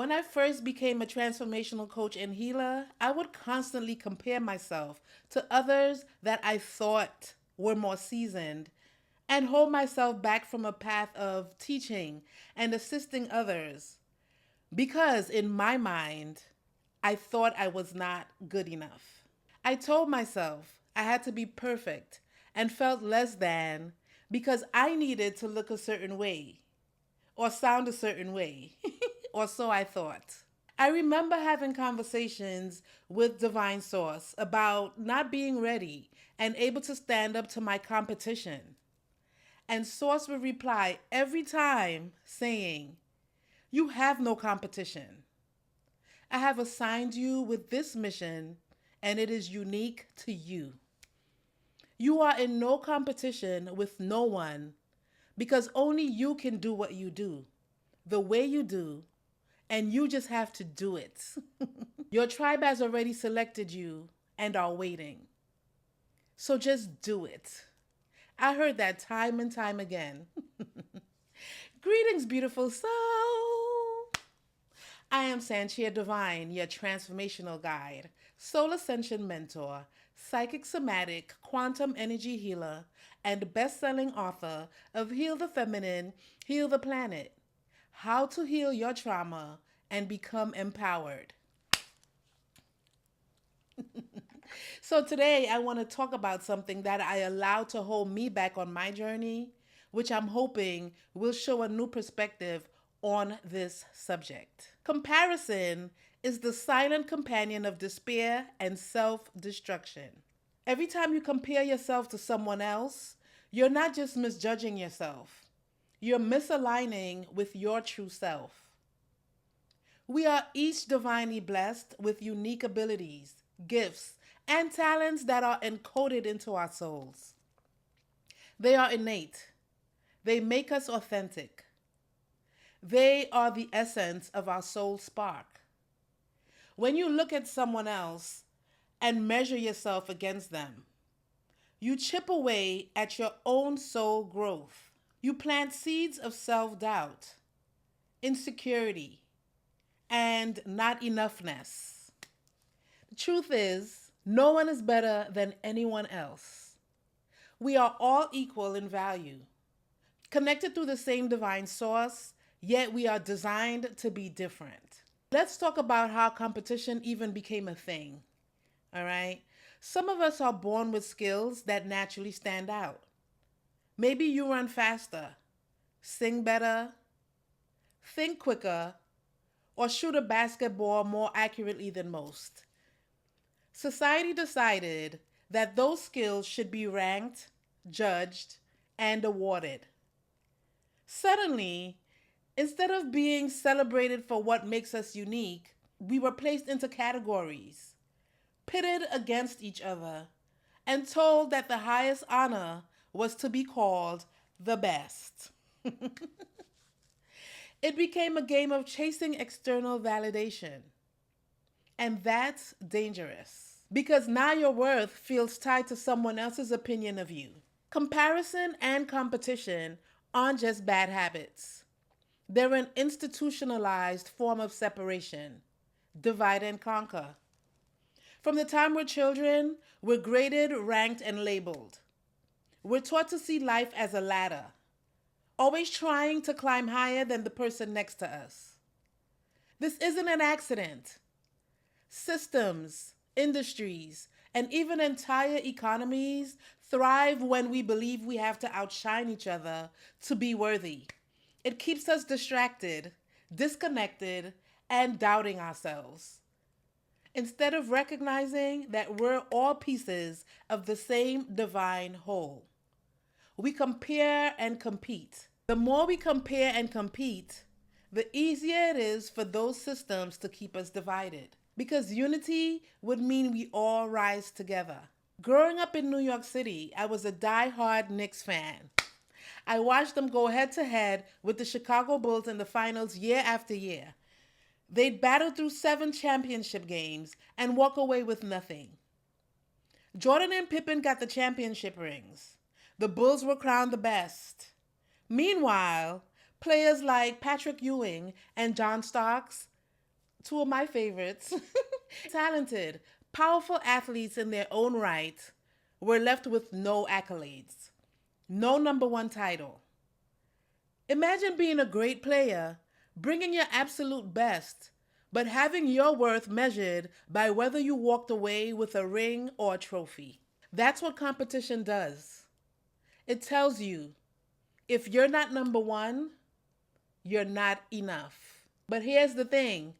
When I first became a transformational coach and healer, I would constantly compare myself to others that I thought were more seasoned and hold myself back from a path of teaching and assisting others because, in my mind, I thought I was not good enough. I told myself I had to be perfect and felt less than because I needed to look a certain way or sound a certain way, or so I thought. I remember having conversations with Divine Source about not being ready and able to stand up to my competition. And Source would reply every time saying, "You have no competition. I have assigned you with this mission, and it is unique to you. You are in no competition with no one because only you can do what you do, the way you do, and you just have to do it. Your tribe has already selected you and are waiting. So just do it." I heard that time and time again. Greetings, beautiful soul. I am Sanchia Divine, your transformational guide, soul ascension mentor, psychic somatic, quantum energy healer, and best-selling author of Heal the Feminine, Heal the Planet: How to Heal Your Trauma and Become Empowered. So today I want to talk about something that I allowed to hold me back on my journey, which I'm hoping will show a new perspective on this subject. Comparison is the silent companion of despair and self-destruction. Every time you compare yourself to someone else, you're not just misjudging yourself, you're misaligning with your true self. We are each divinely blessed with unique abilities, gifts, and talents that are encoded into our souls. They are innate. They make us authentic. They are the essence of our soul spark. When you look at someone else and measure yourself against them, you chip away at your own soul growth. You plant seeds of self-doubt, insecurity, and not enoughness. The truth is, no one is better than anyone else. We are all equal in value, connected through the same divine source, yet we are designed to be different. Let's talk about how competition even became a thing. All right? Some of us are born with skills that naturally stand out. Maybe you run faster, sing better, think quicker, or shoot a basketball more accurately than most. Society decided that those skills should be ranked, judged, and awarded. Suddenly, instead of being celebrated for what makes us unique, we were placed into categories, pitted against each other, and told that the highest honor was to be called the best. It became a game of chasing external validation. And that's dangerous because now your worth feels tied to someone else's opinion of you. Comparison and competition aren't just bad habits. They're an institutionalized form of separation, divide and conquer. From the time we're children, we're graded, ranked, and labeled. We're taught to see life as a ladder, always trying to climb higher than the person next to us. This isn't an accident. Systems, industries, and even entire economies thrive when we believe we have to outshine each other to be worthy. It keeps us distracted, disconnected, and doubting ourselves. Instead of recognizing that we're all pieces of the same divine whole, we compare and compete. The more we compare and compete, the easier it is for those systems to keep us divided. Because unity would mean we all rise together. Growing up in New York City, I was a die-hard Knicks fan. I watched them go head to head with the Chicago Bulls in the finals year after year. They'd battle through 7 championship games and walk away with nothing. Jordan and Pippen got the championship rings. The Bulls were crowned the best. Meanwhile, players like Patrick Ewing and John Starks Two of my favorites. Talented, powerful athletes in their own right were left with no accolades, no number one title. Imagine being a great player, bringing your absolute best, but having your worth measured by whether you walked away with a ring or a trophy. That's what competition does. It tells you if you're not number one, you're not enough. But here's the thing,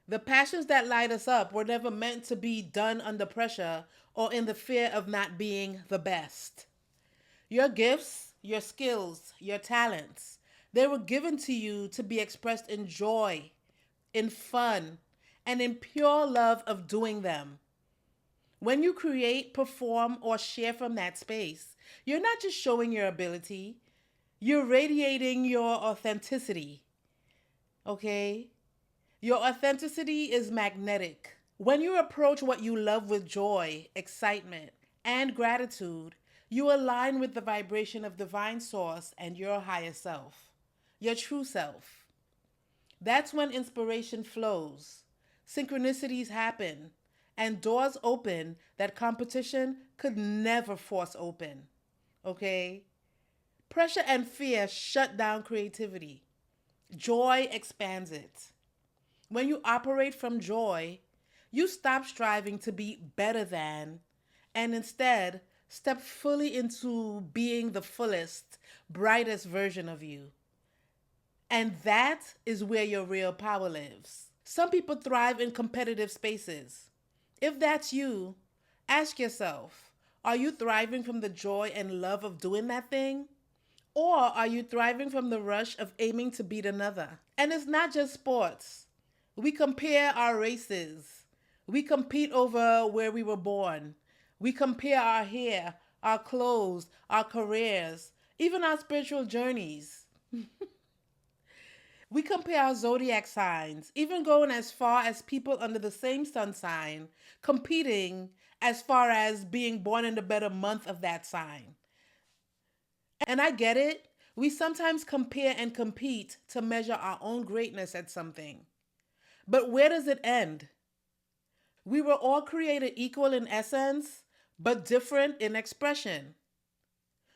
the passions that light us up were never meant to be done under pressure or in the fear of not being the best. Your gifts, your skills, your talents, they were given to you to be expressed in joy, in fun, and in pure love of doing them. When you create, perform, or share from that space, you're not just showing your ability, you're radiating your authenticity, okay? Your authenticity is magnetic. When you approach what you love with joy, excitement, and gratitude, you align with the vibration of divine source and your higher self, your true self. That's when inspiration flows, synchronicities happen, and doors open that competition could never force open. Okay? Pressure and fear shut down creativity. Joy expands it. When you operate from joy, you stop striving to be better than and instead step fully into being the fullest, brightest version of you. And that is where your real power lives. Some people thrive in competitive spaces. If that's you, ask yourself, are you thriving from the joy and love of doing that thing? Or are you thriving from the rush of aiming to beat another? And it's not just sports. We compare our races. We compete over where we were born. We compare our hair, our clothes, our careers, even our spiritual journeys. We compare our zodiac signs, even going as far as people under the same sun sign, competing as far as being born in the better month of that sign. And I get it. We sometimes compare and compete to measure our own greatness at something. But where does it end? We were all created equal in essence, but different in expression.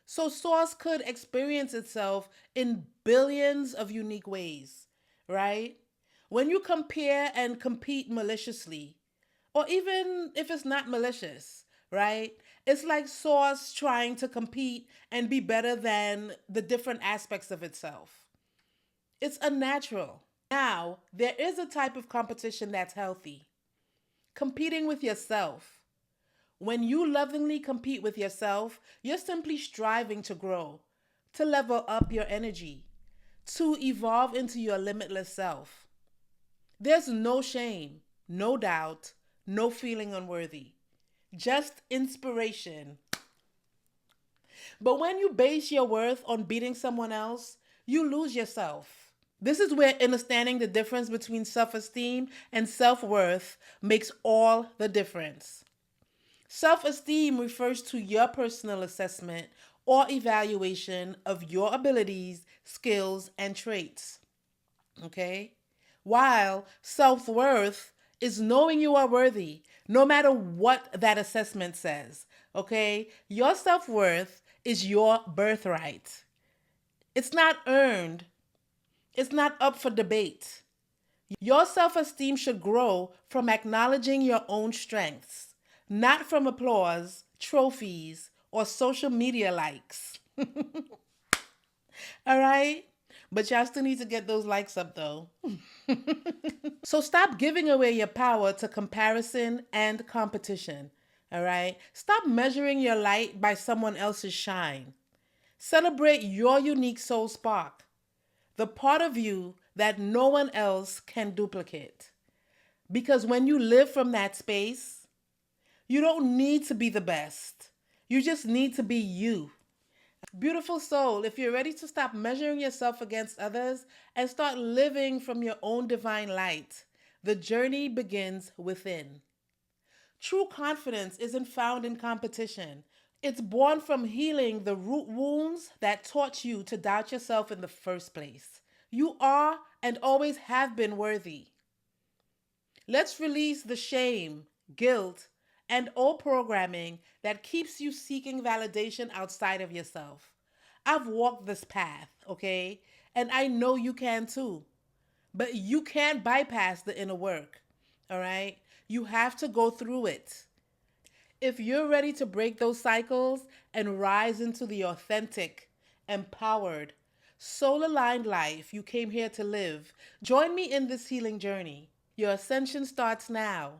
So Source could experience itself in billions of unique ways, right? When you compare and compete maliciously, or even if it's not malicious, right? It's like Source trying to compete and be better than the different aspects of itself. It's unnatural. Now, there is a type of competition that's healthy, competing with yourself. When you lovingly compete with yourself, you're simply striving to grow, to level up your energy, to evolve into your limitless self. There's no shame, no doubt, no feeling unworthy, just inspiration. But when you base your worth on beating someone else, you lose yourself. This is where understanding the difference between self esteem and self worth makes all the difference. Self esteem refers to your personal assessment or evaluation of your abilities, skills, and traits. Okay? While self worth is knowing you are worthy, no matter what that assessment says. Okay? Your self worth is your birthright. It's not earned, it's not up for debate. Your self esteem should grow from acknowledging your own strengths, not from applause, trophies, or social media likes. All right? But y'all still need to get those likes up though. So stop giving away your power to comparison and competition. All right? Stop measuring your light by someone else's shine. Celebrate your unique soul spark, the part of you that no one else can duplicate. Because when you live from that space, you don't need to be the best. You just need to be you. Beautiful soul, if you're ready to stop measuring yourself against others and start living from your own divine light, the journey begins within. True confidence isn't found in competition. It's born from healing the root wounds that taught you to doubt yourself in the first place. You are and always have been worthy. Let's release the shame, guilt, and old programming that keeps you seeking validation outside of yourself. I've walked this path, okay? And I know you can too. But you can't bypass the inner work, all right? You have to go through it. If you're ready to break those cycles and rise into the authentic, empowered, soul aligned life you came here to live, join me in this healing journey. Your ascension starts now.